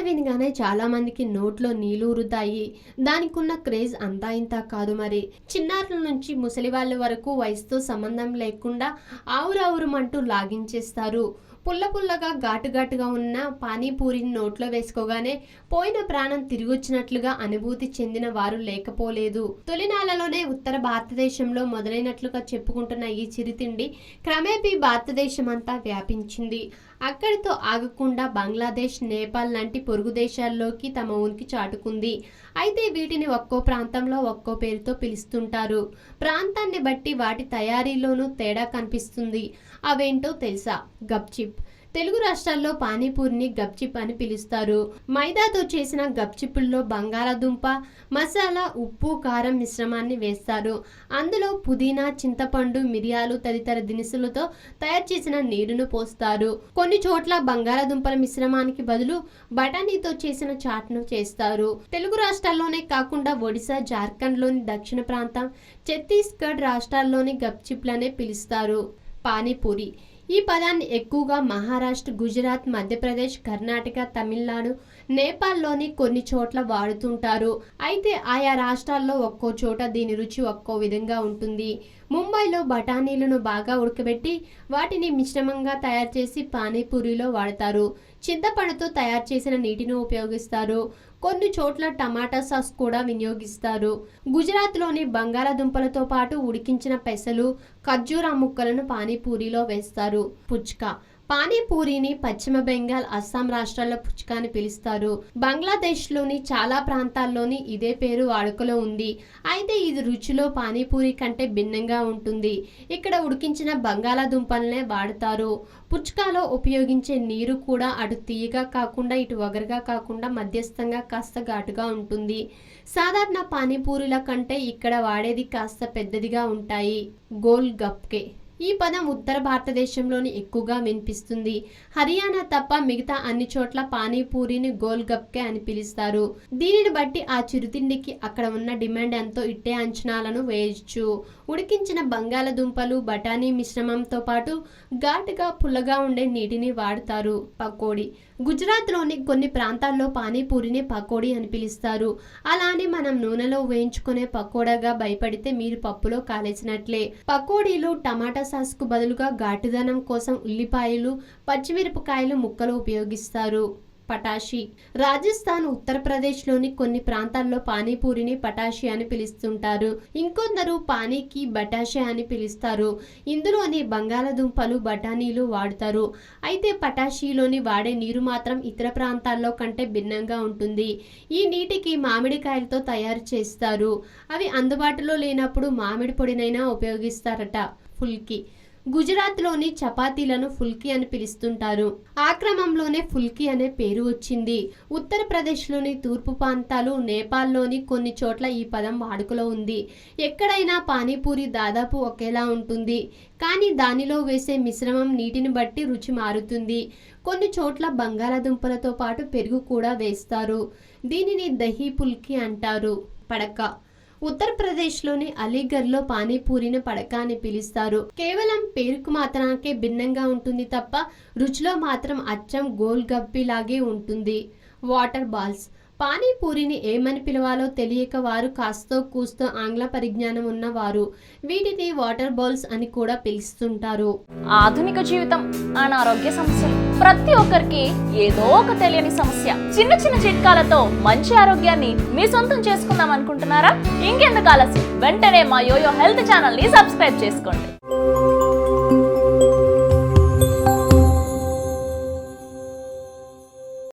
వినగానే చాలా మందికి నోట్లో నీళ్లు ఊరుతాయి. దానికి ఉన్న క్రేజ్ అంతా ఇంత కాదు మరి. చిన్నారుల నుంచి ముసలి వాళ్ళ వరకు వయసుతో సంబంధం లేకుండా ఆవురావురమంటూ లాగించేస్తారు. పుల్ల పుల్లగా ఘాటుగా ఉన్న పానీపూరిని నోట్లో వేసుకోగానే పోయిన ప్రాణం తిరిగొచ్చినట్లుగా అనుభూతి చెందిన వారు లేకపోలేదు. తొలినాళ్లలోనే ఉత్తర భారతదేశంలో మొదలైనట్లుగా చెప్పుకుంటున్న ఈ చిరుతిండి క్రమేపీ భారతదేశం అంతా వ్యాపించింది. అక్కడితో ఆగకుండా బంగ్లాదేశ్, నేపాల్ లాంటి పొరుగు దేశాల్లోకి తమ ఉనికి చాటుకుంది. అయితే వీటిని ఒక్కో ప్రాంతంలో ఒక్కో పేరుతో పిలుస్తుంటారు. ప్రాంతాన్ని బట్టి వాటి తయారీలోనూ తేడా కనిపిస్తుంది. అవేంటో తెలుసా? గప్చిప్. తెలుగు రాష్ట్రాల్లో పానీపూరిని గప్చిప్ అని పిలుస్తారు. మైదాతో చేసిన గప్చిప్పుల్లో బంగాళాదుంప, మసాలా, ఉప్పు, కారం మిశ్రమాన్ని వేస్తారు. అందులో పుదీనా, చింతపండు, మిరియాలు తదితర దినుసులతో తయారు చేసిన నీరును పోస్తారు. కొన్ని చోట్ల బంగాళాదుంపల మిశ్రమానికి బదులు బఠానీతో చేసిన చాట్ను చేస్తారు. తెలుగు రాష్ట్రాల్లోనే కాకుండా ఒడిశా, జార్ఖండ్లోని దక్షిణ ప్రాంతం, ఛత్తీస్గఢ్ రాష్ట్రాల్లోని గప్చిప్లనే పిలుస్తారు. పానీపూరి ఈ పదాన్ని ఎక్కువగా మహారాష్ట్ర, గుజరాత్, మధ్యప్రదేశ్, కర్ణాటక, తమిళనాడు, నేపాల్లోని కొన్ని చోట్ల వాడుతుంటారు. అయితే ఆయా రాష్ట్రాల్లో ఒక్కో చోట దీని రుచి ఒక్కో విధంగా ఉంటుంది. ముంబైలో బఠానీలను బాగా ఉడకబెట్టి వాటిని మిశ్రమంగా తయారు చేసి పానీపూరిలో వాడతారు. చింతపండుతో తయారు చేసిన నీటిని ఉపయోగిస్తారు. కొన్ని చోట్ల టమాటా సాస్ కూడా వినియోగిస్తారు. గుజరాత్లోని బంగాళాదుంపలతో పాటు ఉడికించిన పెసలు, ఖర్జూరా ముక్కలను పానీపూరిలో వేస్తారు. పుచ్కా. పానీపూరిని పశ్చిమ బెంగాల్, అస్సాం రాష్ట్రాల్లో పుచ్కా అని పిలుస్తారు. బంగ్లాదేశ్లోని చాలా ప్రాంతాల్లోని ఇదే పేరు వాడుకలో ఉంది. అయితే ఇది రుచిలో పానీపూరి కంటే భిన్నంగా ఉంటుంది. ఇక్కడ ఉడికించిన బంగాళాదుంపలనే వాడతారు. పుచ్కాలో ఉపయోగించే నీరు కూడా అటు తీయగా కాకుండా ఇటు వగరుగా కాకుండా మధ్యస్థంగా కాస్త ఘాటుగా ఉంటుంది. సాధారణ పానీపూరిల కంటే ఇక్కడ వాడేది కాస్త పెద్దదిగా ఉంటాయి. గోల్ గప్కే. ఈ పదం ఉత్తర భారతదేశంలోని ఎక్కువగా వినిపిస్తుంది. హర్యానా తప్ప మిగతా అన్ని చోట్ల పానీపూరిని గోల్ గప్కే అని పిలుస్తారు. దీనిని బట్టి ఆ చిరుతిండికి అక్కడ ఉన్న డిమాండ్ ఎంతో ఇట్టే అంచనాలను వేయవచ్చు. ఉడికించిన బంగాళాదుంపలు, బఠానీ మిశ్రమంతో పాటు ఘాటుగా, పుల్లగా ఉండే నీటిని వాడతారు. పకోడీ. గుజరాత్లోని కొన్ని ప్రాంతాల్లో పానీపూరిని పకోడీ అని పిలుస్తారు. అలానే మనం నూనెలో వేయించుకునే పకోడాగా భయపడితే మీరు పప్పులో కాలేసినట్లే. పకోడీలు టమాటా సాస్ కు బదులుగా ఘాటుదనం కోసం ఉల్లిపాయలు, పచ్చిమిరపకాయలు ముక్కలు ఉపయోగిస్తారు. పటాషి. రాజస్థాన్, ఉత్తరప్రదేశ్లోని కొన్ని ప్రాంతాల్లో పానీపూరిని పటాషి అని పిలుస్తుంటారు. ఇంకొందరు పానీకి బటాషి అని పిలుస్తారు. ఇందులోని బంగాళాదుంపలు, బఠానీలు వాడతారు. అయితే పటాషిలోని వాడే నీరు మాత్రం ఇతర ప్రాంతాల్లో కంటే భిన్నంగా ఉంటుంది. ఈ నీటికి మామిడికాయలతో తయారు చేస్తారు. అవి అందుబాటులో లేనప్పుడు మామిడి పొడినైనా ఉపయోగిస్తారట. ఫుల్కి. గుజరాత్లోని చపాతీలను ఫుల్కి అని పిలుస్తుంటారు. ఆ క్రమంలోనే ఫుల్కి అనే పేరు వచ్చింది. ఉత్తరప్రదేశ్లోని తూర్పు ప్రాంతాలు, నేపాల్లోని కొన్ని చోట్ల ఈ పదం వాడుకలో ఉంది. ఎక్కడైనా పానీపూరి దాదాపు ఒకేలా ఉంటుంది. కానీ దానిలో వేసే మిశ్రమం, నీటిని బట్టి రుచి మారుతుంది. కొన్ని చోట్ల బంగాళాదుంపలతో పాటు పెరుగు కూడా వేస్తారు. దీనిని దహీ పుల్కి అంటారు. పడక. ఉత్తరప్రదేశ్లోని అలీగఢ్లో పానీపూరిని పడక అని పిలుస్తారు. కేవలం పేరుకు మాత్రానికే భిన్నంగా ఉంటుంది తప్ప రుచిలో మాత్రం అచ్చం గోల్ గప్పి లాగే ఉంటుంది. Water balls. పానీపూరిని ఏమని పిలవాలో తెలియక వారు కాస్తో కూస్తో ఆంగ్ల పరిజ్ఞానం ఉన్నవారు వీటిని వాటర్ బాల్స్ అని కూడా పిలుస్తుంటారు. ఆధునిక జీవితం, అనారోగ్య సమస్యలు, ప్రతి ఒక్కరికి ఏదో ఒక తెలియని సమస్య. చిన్న చిన్న చిట్కాలతో మంచి ఆరోగ్యాన్ని మీ సొంతం చేసుకుందాం అనుకుంటున్నారా? ఇంకెందుకు ఆలస్యం, వెంటనే మా యోయో హెల్త్ ఛానల్ ని సబ్స్క్రైబ్ చేసుకోండి.